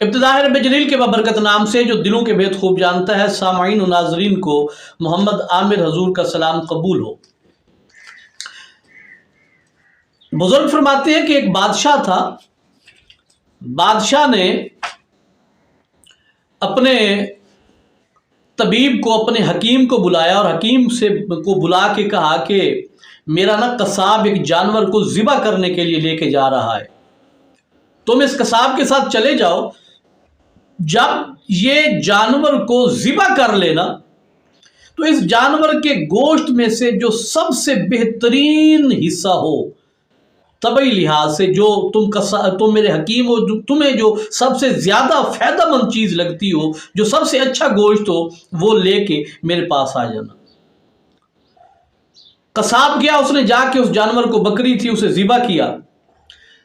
ابتدا رب جلیل کے بابرکت نام سے جو دلوں کے بھید خوب جانتا ہے، سامعین و ناظرین کو محمد عامر حضور کا سلام قبول ہو۔ بزرگ فرماتے ہیں کہ ایک بادشاہ تھا، بادشاہ نے اپنے طبیب کو، اپنے حکیم کو بلایا اور حکیم کو بلا کے کہا کہ میرا نا قصاب ایک جانور کو ذبح کرنے کے لیے لے کے جا رہا ہے، تم اس قصاب کے ساتھ چلے جاؤ، جب یہ جانور کو ذبح کر لینا تو اس جانور کے گوشت میں سے جو سب سے بہترین حصہ ہو طبعی لحاظ سے، جو تم میرے حکیم ہو، تمہیں جو سب سے زیادہ فائدہ مند چیز لگتی ہو، جو سب سے اچھا گوشت ہو، وہ لے کے میرے پاس آ جانا۔ قصاب گیا، اس نے جا کے اس جانور کو، بکری تھی، اسے ذبح کیا۔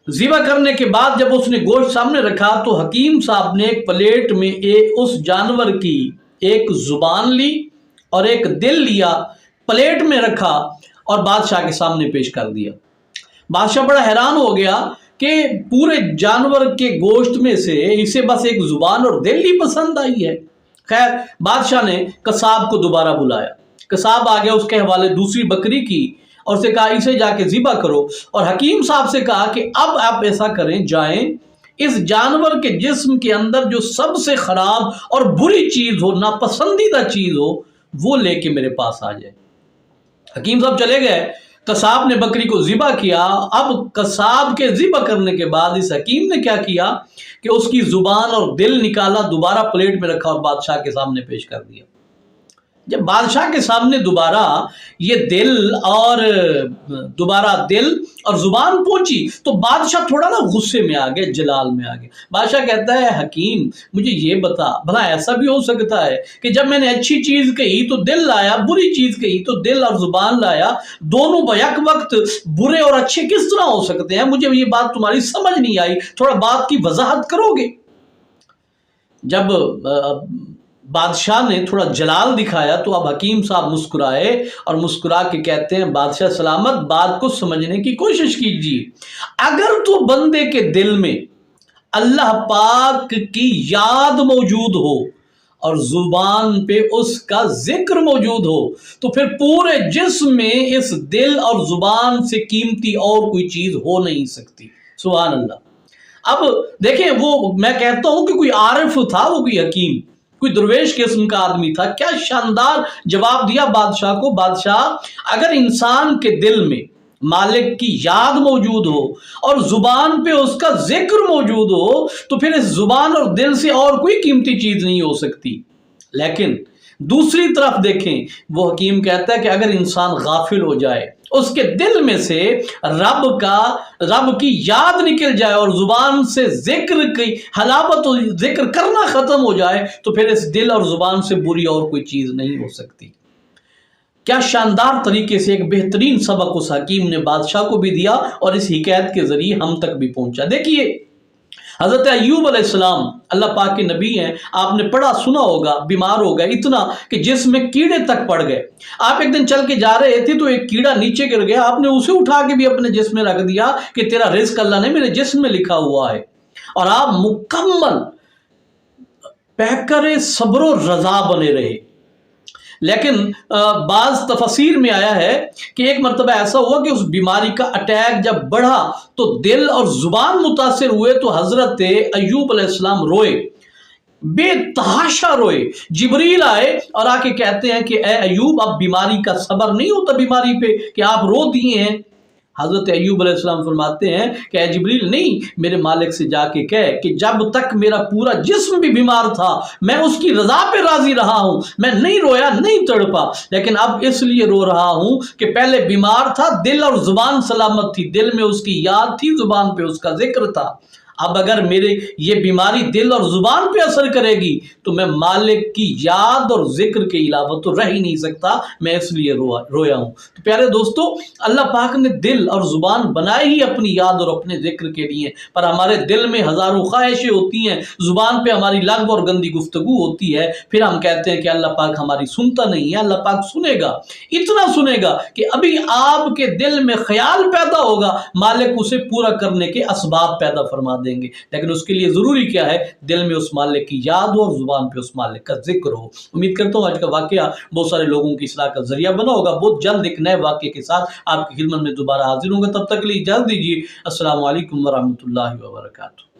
ذبح کرنے کے بعد جب اس نے گوشت سامنے رکھا تو حکیم صاحب نے ایک پلیٹ میں اس جانور کی ایک زبان لی اور ایک دل لیا، پلیٹ میں رکھا اور بادشاہ کے سامنے پیش کر دیا۔ بادشاہ بڑا حیران ہو گیا کہ پورے جانور کے گوشت میں سے اسے بس ایک زبان اور دل ہی پسند آئی ہے۔ خیر، بادشاہ نے قصاب کو دوبارہ بلایا، قصاب آ گیا، اس کے حوالے دوسری بکری کی اور اسے کہا اسے جا کے ذبح کرو، اور حکیم صاحب سے کہا کہ اب آپ ایسا کریں، جائیں اس جانور کے جسم کے اندر جو سب سے خراب اور بری چیز ہو، ناپسندیدہ چیز ہو، وہ لے کے میرے پاس آ جائے۔ حکیم صاحب چلے گئے، قصاب نے بکری کو ذبح کیا۔ اب قصاب کے ذبح کرنے کے بعد اس حکیم نے کیا کیا کہ اس کی زبان اور دل نکالا، دوبارہ پلیٹ میں رکھا اور بادشاہ کے سامنے پیش کر دیا۔ جب بادشاہ کے سامنے دوبارہ یہ دل اور زبان پہنچی تو بادشاہ تھوڑا نا غصے میں آ گیا، جلال میں آ گیا۔ بادشاہ کہتا ہے حکیم مجھے یہ بتا، بھلا ایسا بھی ہو سکتا ہے کہ جب میں نے اچھی چیز کہی تو دل لایا، بری چیز کہی تو دل اور زبان لایا، دونوں بیک وقت برے اور اچھے کس طرح ہو سکتے ہیں؟ مجھے یہ بات تمہاری سمجھ نہیں آئی، تھوڑا بات کی وضاحت کرو گے؟ جب بادشاہ نے تھوڑا جلال دکھایا تو اب حکیم صاحب مسکرائے اور مسکرا کے کہتے ہیں بادشاہ سلامت، بات کو سمجھنے کی کوشش کیجیے۔ اگر تو بندے کے دل میں اللہ پاک کی یاد موجود ہو اور زبان پہ اس کا ذکر موجود ہو تو پھر پورے جسم میں اس دل اور زبان سے قیمتی اور کوئی چیز ہو نہیں سکتی۔ سبحان اللہ۔ اب دیکھیں، وہ میں کہتا ہوں کہ کوئی عارف تھا، وہ کوئی حکیم، کوئی درویش قسم کا آدمی تھا، کیا شاندار جواب دیا بادشاہ کو۔ بادشاہ، اگر انسان کے دل میں مالک کی یاد موجود ہو اور زبان پہ اس کا ذکر موجود ہو تو پھر اس زبان اور دل سے اور کوئی قیمتی چیز نہیں ہو سکتی۔ لیکن دوسری طرف دیکھیں، وہ حکیم کہتا ہے کہ اگر انسان غافل ہو جائے، اس کے دل میں سے رب کی یاد نکل جائے اور زبان سے ذکر کی حلاوت و ذکر کرنا ختم ہو جائے تو پھر اس دل اور زبان سے بری اور کوئی چیز نہیں ہو سکتی۔ کیا شاندار طریقے سے ایک بہترین سبق اس حکیم نے بادشاہ کو بھی دیا اور اس حکایت کے ذریعے ہم تک بھی پہنچا۔ دیکھیے، حضرت ایوب علیہ السلام اللہ پاک کے نبی ہیں، آپ نے پڑھا سنا ہوگا، بیمار ہو گئے اتنا کہ جسم میں کیڑے تک پڑ گئے۔ آپ ایک دن چل کے جا رہے تھے تو ایک کیڑا نیچے گر گیا، آپ نے اسے اٹھا کے بھی اپنے جسم میں رکھ دیا کہ تیرا رزق اللہ نے میرے جسم میں لکھا ہوا ہے، اور آپ مکمل پیکر صبر و رضا بنے رہے۔ لیکن بعض تفسیر میں آیا ہے کہ ایک مرتبہ ایسا ہوا کہ اس بیماری کا اٹیک جب بڑھا تو دل اور زبان متاثر ہوئے تو حضرت ایوب علیہ السلام روئے، بے تحاشا روئے۔ جبریل آئے اور آ کے کہتے ہیں کہ اے ایوب، اب بیماری کا صبر نہیں ہوتا بیماری پہ کہ آپ رو دیے ہیں۔ حضرت ایوب علیہ السلام فرماتے ہیں کہ اے جبریل، نہیں، میرے مالک سے جا کے کہہ کہ جب تک میرا پورا جسم بھی بیمار تھا میں اس کی رضا پہ راضی رہا ہوں، میں نہیں رویا، نہیں تڑپا، لیکن اب اس لیے رو رہا ہوں کہ پہلے بیمار تھا، دل اور زبان سلامت تھی، دل میں اس کی یاد تھی، زبان پہ اس کا ذکر تھا۔ اب اگر میرے یہ بیماری دل اور زبان پہ اثر کرے گی تو میں مالک کی یاد اور ذکر کے علاوہ تو رہ ہی نہیں سکتا، میں اس لیے رویا ہوں۔ تو پیارے دوستو، اللہ پاک نے دل اور زبان بنائی ہی اپنی یاد اور اپنے ذکر کے لیے، پر ہمارے دل میں ہزاروں خواہشیں ہوتی ہیں، زبان پہ ہماری لغو اور گندی گفتگو ہوتی ہے، پھر ہم کہتے ہیں کہ اللہ پاک ہماری سنتا نہیں ہے۔ اللہ پاک سنے گا، اتنا سنے گا کہ ابھی آپ کے دل میں خیال پیدا ہوگا، مالک اسے پورا کرنے کے اسباب پیدا فرما دیں گے، لیکن اس کے لیے ضروری کیا ہے؟ دل میں اس مالک کی یاد ہو اور زبان پہ اس مالک کا ذکر ہو۔ امید کرتا ہوں آج کا واقعہ بہت سارے لوگوں کی اصلاح کا ذریعہ بنا ہوگا۔ بہت جلد ایک نئے واقعے کے ساتھ آپ کی خدمت میں دوبارہ حاضر ہوں گا، تب تک کے لیے اجازت دیجیے۔ السلام علیکم ورحمۃ اللہ وبرکاتہ۔